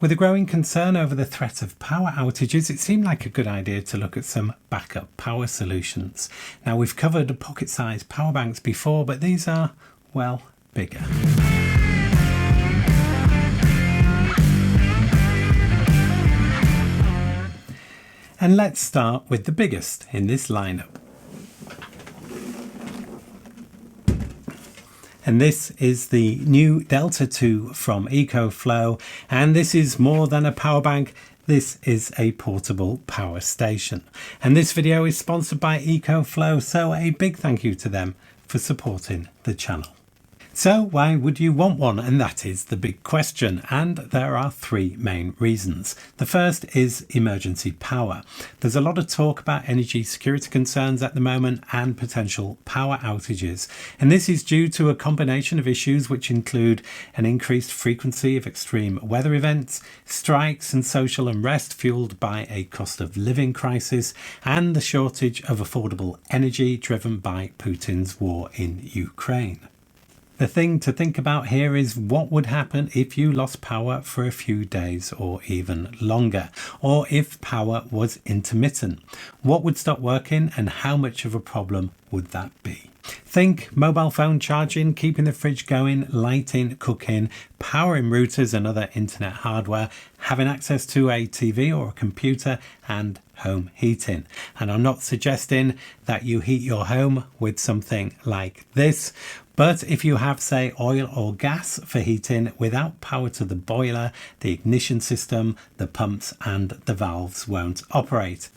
With a growing concern over the threat of power outages, it seemed like a good idea to look at some backup power solutions. Now, we've covered pocket-sized power banks before, but these are, well, bigger. And let's start with the biggest in this lineup. And this is the new Delta 2 from EcoFlow, and this is more than a power bank. This is a portable power station. And this video is sponsored by EcoFlow, so a big thank you to them for supporting the channel. So why would you want one? And that is the big question. And there are three main reasons. The first is emergency power. There's a lot of talk about energy security concerns at the moment and potential power outages. And this is due to a combination of issues which include an increased frequency of extreme weather events, strikes and social unrest fueled by a cost of living crisis, and the shortage of affordable energy driven by Putin's war in Ukraine. The thing to think about here is what would happen if you lost power for a few days or even longer, or if power was intermittent. What would stop working and how much of a problem would that be? Think mobile phone charging, keeping the fridge going, lighting, cooking, powering routers and other internet hardware, having access to a TV or a computer, and home heating. And I'm not suggesting that you heat your home with something like this, but if you have, say, oil or gas for heating, without power to the boiler, the ignition system, the pumps and the valves won't operate.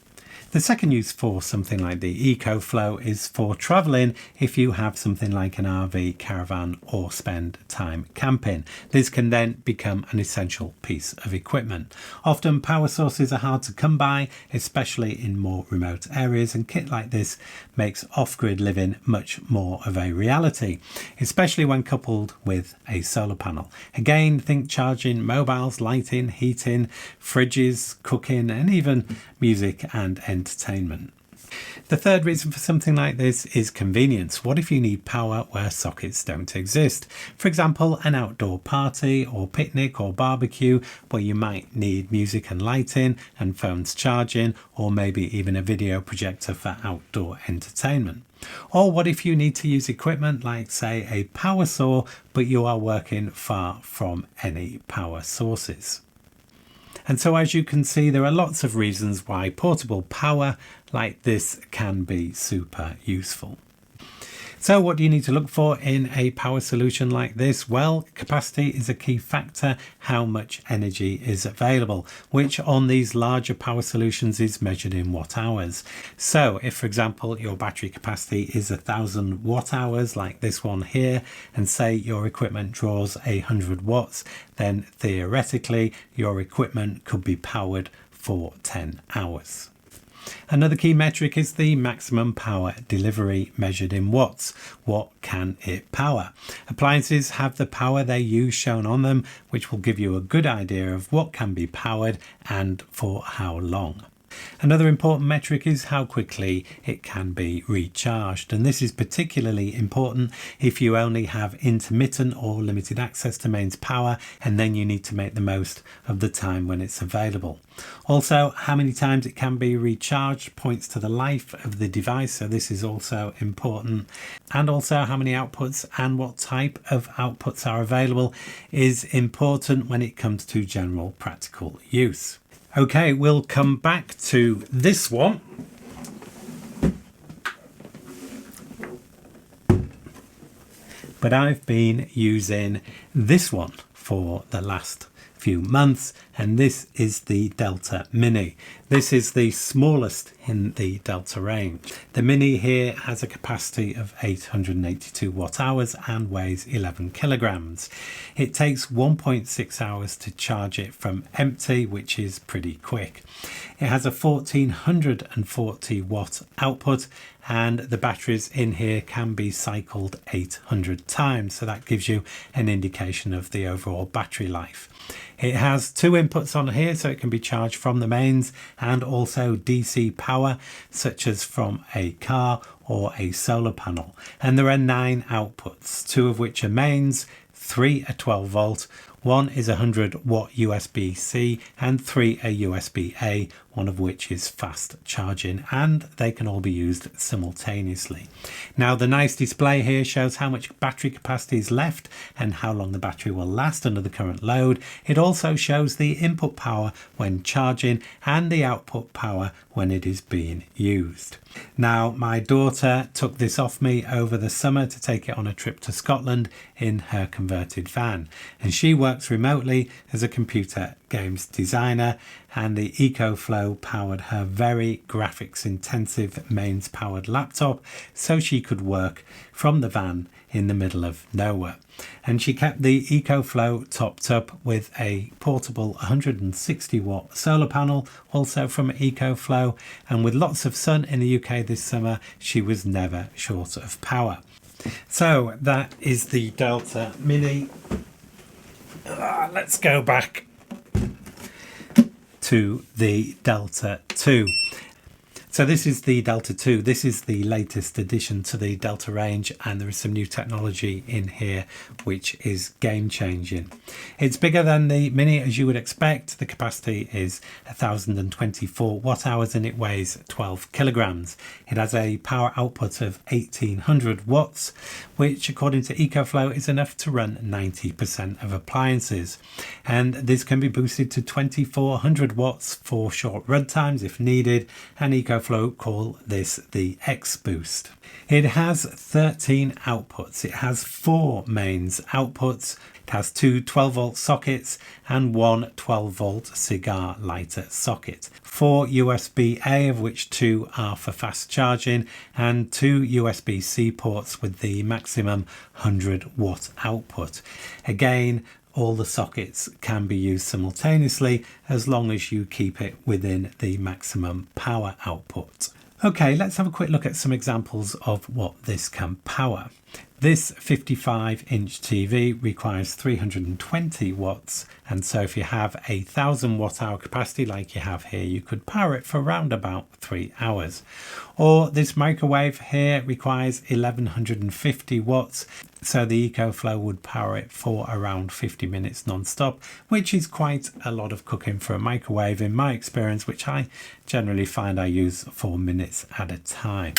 The second use for something like the EcoFlow is for travelling if you have something like an RV, caravan or spend time camping. This can then become an essential piece of equipment. Often power sources are hard to come by, especially in more remote areas, and kit like this makes off-grid living much more of a reality, especially when coupled with a solar panel. Again, think charging mobiles, lighting, heating, fridges, cooking and even music and entertainment. The third reason for something like this is convenience. What if you need power where sockets don't exist? For example, an outdoor party or picnic or barbecue where you might need music and lighting and phones charging, or maybe even a video projector for outdoor entertainment. Or what if you need to use equipment like, say, a power saw, but you are working far from any power sources? And so, as you can see, there are lots of reasons why portable power like this can be super useful. So what do you need to look for in a power solution like this? Well, capacity is a key factor, how much energy is available, which on these larger power solutions is measured in watt hours. So if, for example, your battery capacity is 1000 watt hours like this one here, and say your equipment draws 100 watts, then theoretically your equipment could be powered for 10 hours. Another key metric is the maximum power delivery measured in watts. What can it power? Appliances have the power they use shown on them, which will give you a good idea of what can be powered and for how long. Another important metric is how quickly it can be recharged, and this is particularly important if you only have intermittent or limited access to mains power, and then you need to make the most of the time when it's available. Also, how many times it can be recharged points to the life of the device, so this is also important. And also how many outputs and what type of outputs are available is important when it comes to general practical use. Okay, we'll come back to this one. But I've been using this one for the last few months, and this is the Delta Mini. This is the smallest in the Delta range. The Mini here has a capacity of 882 watt hours and weighs 11 kilograms. It takes 1.6 hours to charge it from empty, which is pretty quick. It has a 1440 watt output, and the batteries in here can be cycled 800 times, so that gives you an indication of the overall battery life. It has two inputs on here, so it can be charged from the mains and also DC power, such as from a car or a solar panel. And there are 9 outputs, 2 of which are mains, 3 are 12 volt, One is a 100-watt USB-C and 3 a USB-A, one of which is fast charging, and they can all be used simultaneously. Now the nice display here shows how much battery capacity is left and how long the battery will last under the current load. It also shows the input power when charging and the output power when it is being used. Now my daughter took this off me over the summer to take it on a trip to Scotland in her converted van, and she works remotely as a computer games designer, and the EcoFlow powered her very graphics intensive mains powered laptop so she could work from the van in the middle of nowhere. And she kept the EcoFlow topped up with a portable 160-watt solar panel, also from EcoFlow, and with lots of sun in the UK this summer, she was never short of power. So that is the Delta Mini. Let's go back to the Delta 2. So this is the Delta 2. This is the latest addition to the Delta range, and there is some new technology in here which is game changing. It's bigger than the Mini as you would expect. The capacity is 1024 watt hours and it weighs 12 kilograms. It has a power output of 1800 watts, which according to EcoFlow is enough to run 90% of appliances. And this can be boosted to 2400 watts for short run times if needed, and EcoFlow call this the X Boost. It has 13 outputs. It has 4 mains outputs. It has 2 12-volt sockets and 1 12-volt cigar lighter socket. 4 USB-A, of which 2 are for fast charging, and 2 USB-C ports with the maximum 100-watt output. Again, all the sockets can be used simultaneously as long as you keep it within the maximum power output. Okay, let's have a quick look at some examples of what this can power. This 55-inch TV requires 320 watts, and so if you have a 1000 watt hour capacity like you have here, you could power it for around about 3 hours. Or this microwave here requires 1150 watts, so the EcoFlow would power it for around 50 minutes non-stop, which is quite a lot of cooking for a microwave in my experience, which I generally find I use 4 minutes at a time.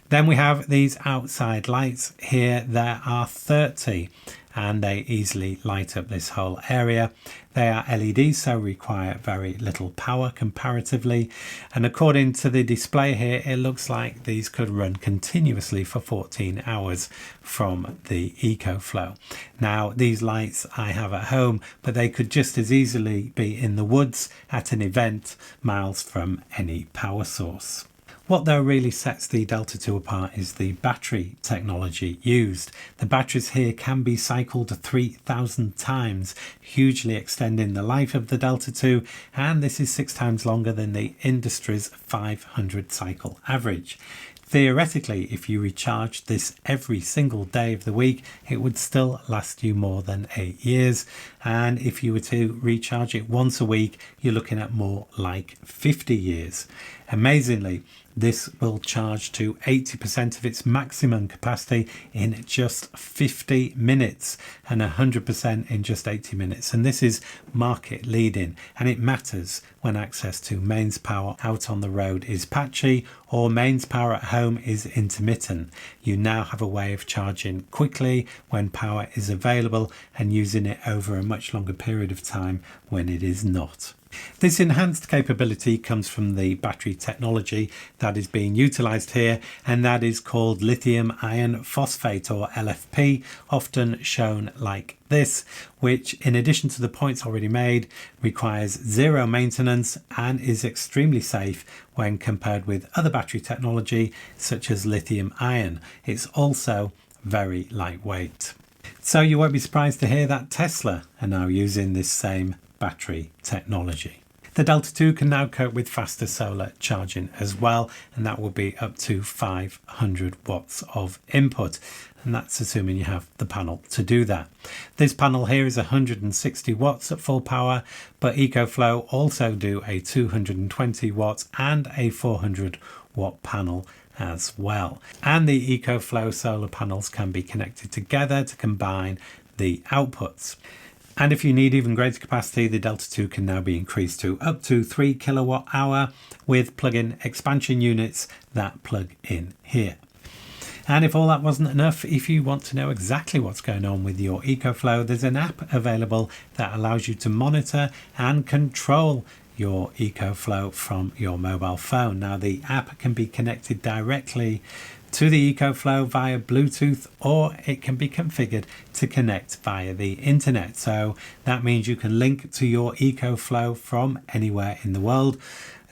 Then we have these outside lights here. There are 30 and they easily light up this whole area. They are LEDs, so require very little power comparatively. And according to the display here, it looks like these could run continuously for 14 hours from the EcoFlow. Now, these lights I have at home, but they could just as easily be in the woods at an event miles from any power source. What though really sets the Delta 2 apart is the battery technology used. The batteries here can be cycled 3,000 times, hugely extending the life of the Delta 2, and this is 6 times longer than the industry's 500 cycle average. Theoretically, if you recharge this every single day of the week, it would still last you more than 8 years. And if you were to recharge it once a week, you're looking at more like 50 years. Amazingly, this will charge to 80% of its maximum capacity in just 50 minutes and 100% in just 80 minutes. And this is market leading, and it matters when access to mains power out on the road is patchy or mains power at home is intermittent. You now have a way of charging quickly when power is available and using it over a much longer period of time when it is not. This enhanced capability comes from the battery technology that is being utilized here, and that is called lithium iron phosphate, or LFP, often shown like this, which in addition to the points already made requires zero maintenance and is extremely safe when compared with other battery technology such as lithium ion. It's also very lightweight. So you won't be surprised to hear that Tesla are now using this same battery technology. The Delta 2 can now cope with faster solar charging as well, and that will be up to 500 watts of input, and that's assuming you have the panel to do that. This panel here is 160 watts at full power, but EcoFlow also do a 220 watts and a 400 watt panel as well. And the EcoFlow solar panels can be connected together to combine the outputs. And if you need even greater capacity, the Delta 2 can now be increased to up to 3 kilowatt hour with plug-in expansion units that plug in here. And if all that wasn't enough, if you want to know exactly what's going on with your EcoFlow, there's an app available that allows you to monitor and control your EcoFlow from your mobile phone. Now, the app can be connected directly to the EcoFlow via Bluetooth, or it can be configured to connect via the internet. So that means you can link to your EcoFlow from anywhere in the world,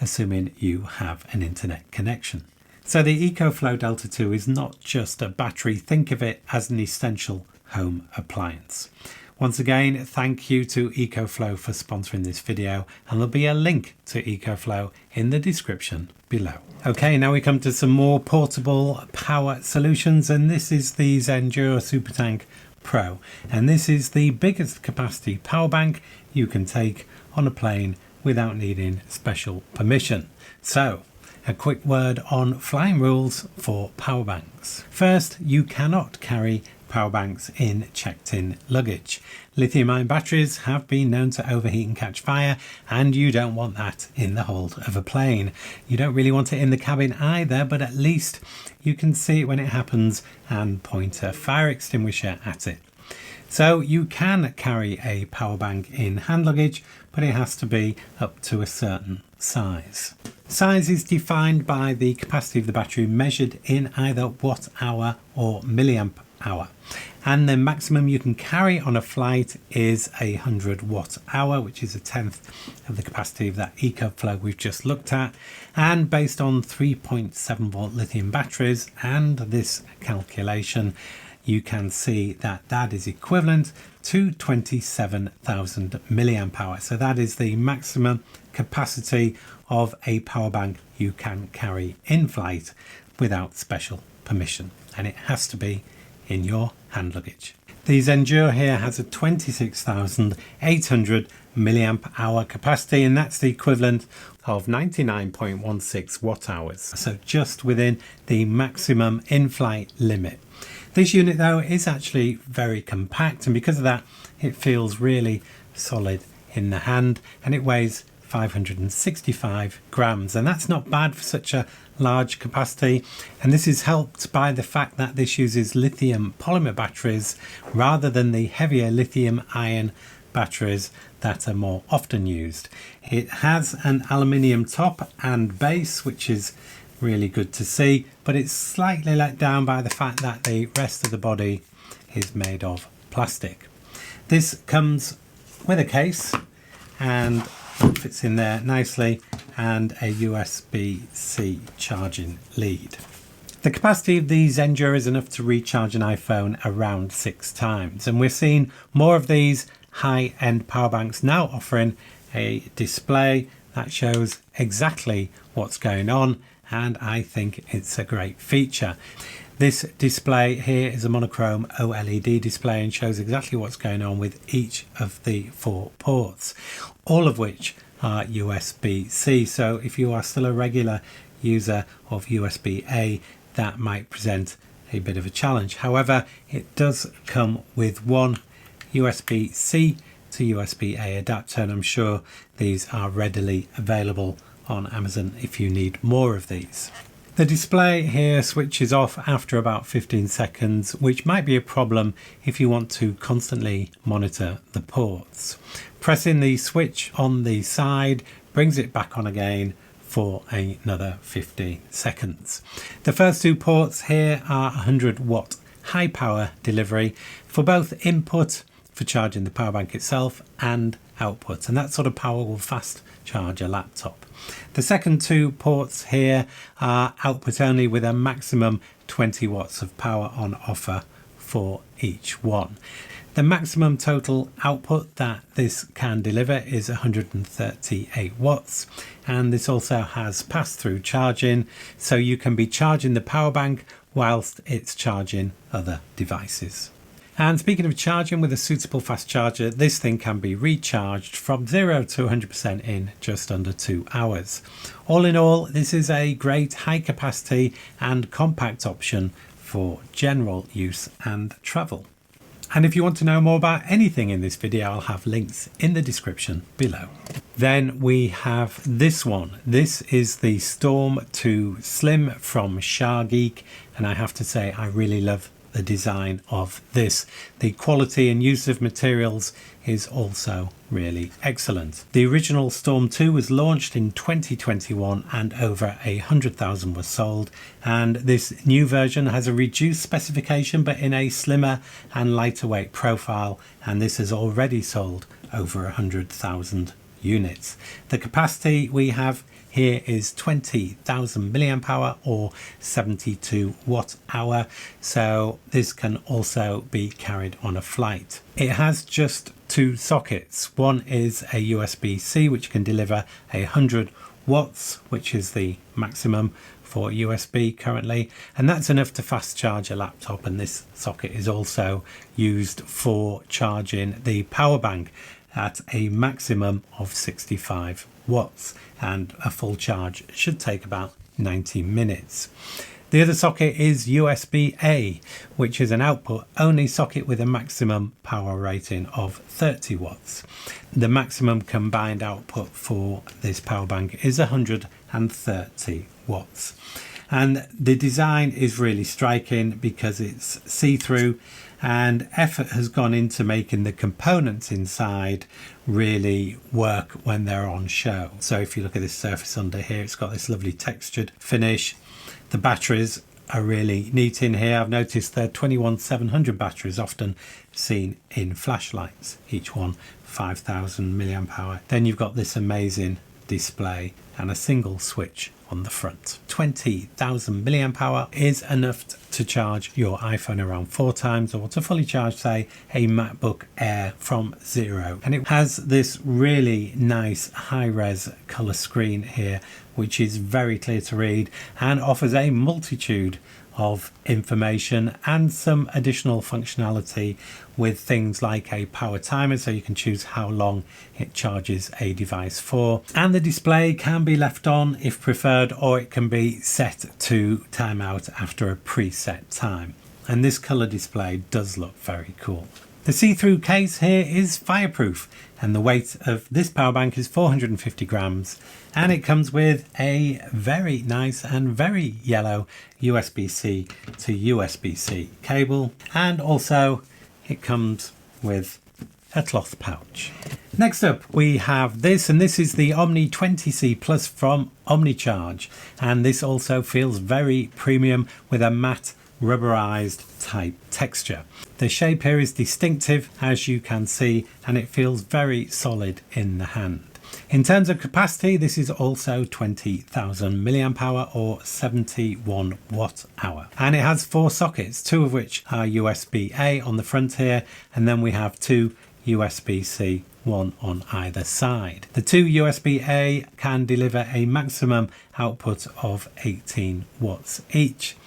assuming you have an internet connection. So the EcoFlow Delta 2 is not just a battery. Think of it as an essential home appliance. Once again, thank you to EcoFlow for sponsoring this video, and there'll be a link to EcoFlow in the description below. Okay, now we come to some more portable power solutions, and this is the Zendure Supertank Pro. And this is the biggest capacity power bank you can take on a plane without needing special permission. So, a quick word on flying rules for power banks. First, you cannot carry power banks in checked-in luggage. Lithium-ion batteries have been known to overheat and catch fire, and you don't want that in the hold of a plane. You don't really want it in the cabin either, but at least you can see it when it happens and point a fire extinguisher at it. So you can carry a power bank in hand luggage, but it has to be up to a certain size. Size is defined by the capacity of the battery measured in either watt hour or milliamp hour, and the maximum you can carry on a flight is 100 watt hour, which is a tenth of the capacity of that EcoFlow we've just looked at. And based on 3.7 volt lithium batteries and this calculation, you can see that that is equivalent to 27,000 milliamp hour. So that is the maximum capacity of a power bank you can carry in flight without special permission, and it has to be in your hand luggage. The Zendure here has a 26,800 milliamp hour capacity, and that's the equivalent of 99.16 watt hours. So just within the maximum in-flight limit. This unit though is actually very compact, and because of that it feels really solid in the hand, and it weighs 565 grams, and that's not bad for such a large capacity. And this is helped by the fact that this uses lithium polymer batteries rather than the heavier lithium ion batteries that are more often used. It has an aluminium top and base, which is really good to see, but it's slightly let down by the fact that the rest of the body is made of plastic. This comes with a case and fits in there nicely, and a USB-C charging lead. The capacity of the Zendure is enough to recharge an iPhone around 6 times, and we're seeing more of these high-end power banks now offering a display that shows exactly what's going on, and I think it's a great feature. This display here is a monochrome OLED display and shows exactly what's going on with each of the 4 ports, all of which are USB-C. So if you are still a regular user of USB-A, that might present a bit of a challenge. However, it does come with one USB-C to USB-A adapter, and I'm sure these are readily available on Amazon if you need more of these. The display here switches off after about 15 seconds, which might be a problem if you want to constantly monitor the ports. Pressing the switch on the side brings it back on again for another 15 seconds. The first 2 ports here are 100 watt high power delivery for both input for charging the power bank itself and output, and that sort of power will fast charge a laptop. The second 2 ports here are output only with a maximum 20 watts of power on offer for each one. The maximum total output that this can deliver is 138 watts, and this also has pass-through charging, so you can be charging the power bank whilst it's charging other devices. And speaking of charging, with a suitable fast charger, this thing can be recharged from 0 to 100% in just under 2 hours. All in all, this is a great high capacity and compact option for general use and travel. And if you want to know more about anything in this video, I'll have links in the description below. Then we have this one. This is the Storm 2 Slim from Shargeek, and I have to say I really love the design of this. The quality and use of materials is also really excellent. The original Storm 2 was launched in 2021 and over 100,000 were sold, and this new version has a reduced specification but in a slimmer and lighter weight profile, and this has already sold over 100,000 units. The capacity we have here is 20,000 milliamp hour or 72 watt hour, so this can also be carried on a flight. It has just two sockets. One is a USB-C which can deliver 100 watts, which is the maximum for USB currently, and that's enough to fast charge a laptop, and this socket is also used for charging the power bank at a maximum of 65 watts, and a full charge should take about 90 minutes. The other socket is USB-A, which is an output only socket with a maximum power rating of 30 watts. The maximum combined output for this power bank is 130 watts. And the design is really striking because it's see-through, and effort has gone into making the components inside really work when they're on show. So if you look at this surface under here, it's got this lovely textured finish. The batteries are really neat in here. I've noticed they're 21700 batteries, often seen in flashlights, each one 5000 milliamp hour. Then you've got this amazing display and a single switch on the front. 20,000 milliamp hour is enough to charge your iPhone around 4 times, or to fully charge, say, a MacBook Air from 0. And it has this really nice high-res color screen here, which is very clear to read and offers a multitude of information and some additional functionality with things like a power timer, so you can choose how long it charges a device for, and the display can be left on if preferred, or it can be set to time out after a preset time. And this color display does look very cool. The see-through case here is fireproof, and the weight of this power bank is 450 grams, and it comes with a very nice and very yellow USB-C to USB-C cable, and also it comes with a cloth pouch. Next up we have this, and this is the Omni 20C Plus from Omnicharge, and this also feels very premium with a matte rubberized type texture. The shape here is distinctive, as you can see, and it feels very solid in the hand. In terms of capacity, this is also 20,000 milliamp hour or 71 watt hour, and it has 4 sockets, 2 of which are USB-A on the front here, and then we have 2 USB-C, 1 on either side. The 2 USB-A can deliver a maximum output of 18 watts each.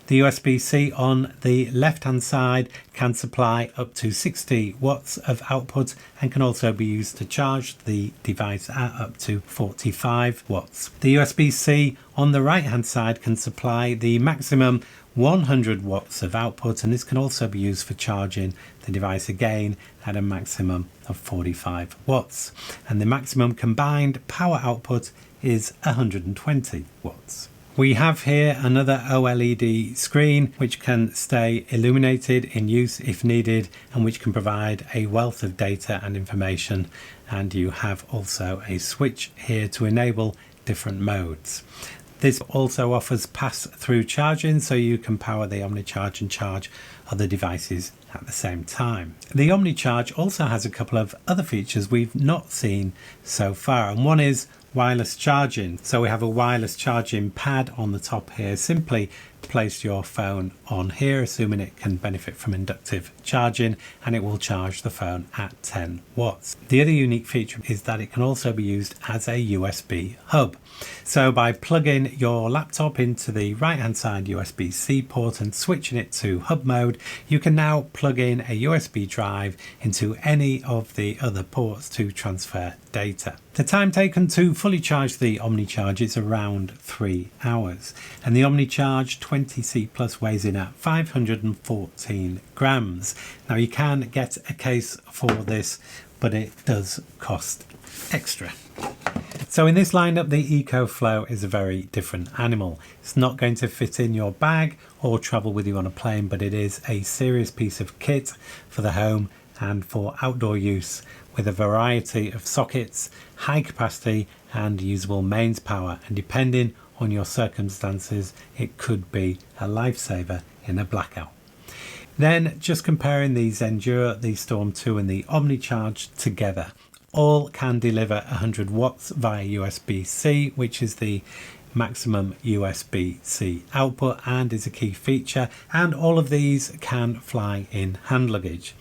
The USB-C on the left hand side can supply up to 60 watts of output and can also be used to charge the device at up to 45 watts. The USB-C on the right hand side can supply the maximum 100 watts of output, and this can also be used for charging the device again at a maximum of 45 watts. And the maximum combined power output is 120 watts. We have here another OLED screen which can stay illuminated in use if needed, and which can provide a wealth of data and information, and you have also a switch here to enable different modes. This also offers pass-through charging, so you can power the Omnicharge and charge other devices at the same time. The Omnicharge also has a couple of other features we've not seen so far, and one is wireless charging. So we have a wireless charging pad on the top here. Simply place your phone on here, assuming it can benefit from inductive charging, and it will charge the phone at 10 watts. The other unique feature is that it can also be used as a USB hub. So by plugging your laptop into the right hand side USB-C port and switching it to hub mode, you can now plug in a USB drive into any of the other ports to transfer data. The time taken to fully charge the Omnicharge is around 3 hours, and the Omnicharge 20C Plus weighs in at 514 grams. Now you can get a case for this, but it does cost extra. So in this lineup, the EcoFlow is a very different animal. It's not going to fit in your bag or travel with you on a plane, but it is a serious piece of kit for the home and for outdoor use, with a variety of sockets, high capacity and usable mains power, and depending on your circumstances, it could be a lifesaver in a blackout. Then just comparing the Zendure, the Storm 2 and the Omnicharge together. All can deliver 100 watts via USB-C, which is the maximum USB-C output and is a key feature, and all of these can fly in hand luggage.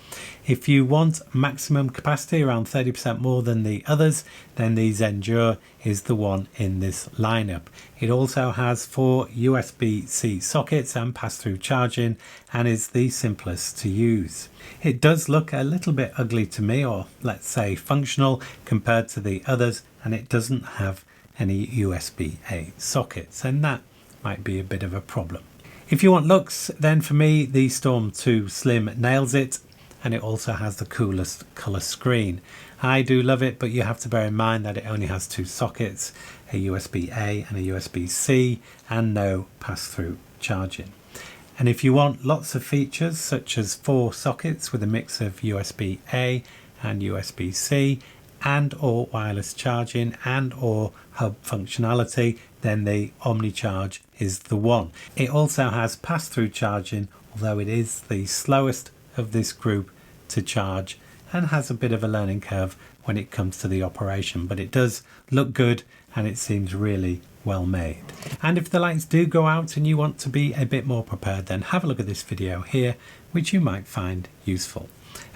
If you want maximum capacity, around 30% more than the others, then the Zendure is the one in this lineup. It also has 4 USB-C sockets and pass-through charging, and is the simplest to use. It does look a little bit ugly to me, or let's say functional, compared to the others, and it doesn't have any USB-A sockets, and that might be a bit of a problem. If you want looks, then for me the Storm 2 Slim nails it, and it also has the coolest colour screen. I do love it, but you have to bear in mind that it only has 2 sockets, a USB-A and a USB-C, and no pass-through charging. And if you want lots of features, such as 4 sockets with a mix of USB-A and USB-C, and or wireless charging and or hub functionality, then the Omnicharge is the one. It also has pass-through charging, although it is the slowest of this group to charge and has a bit of a learning curve when it comes to the operation, but it does look good and it seems really well made. And if the lights do go out and you want to be a bit more prepared, then have a look at this video here, which you might find useful.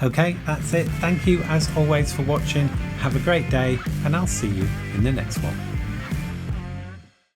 Okay, that's it. Thank you as always for watching. Have a great day, and I'll see you in the next one.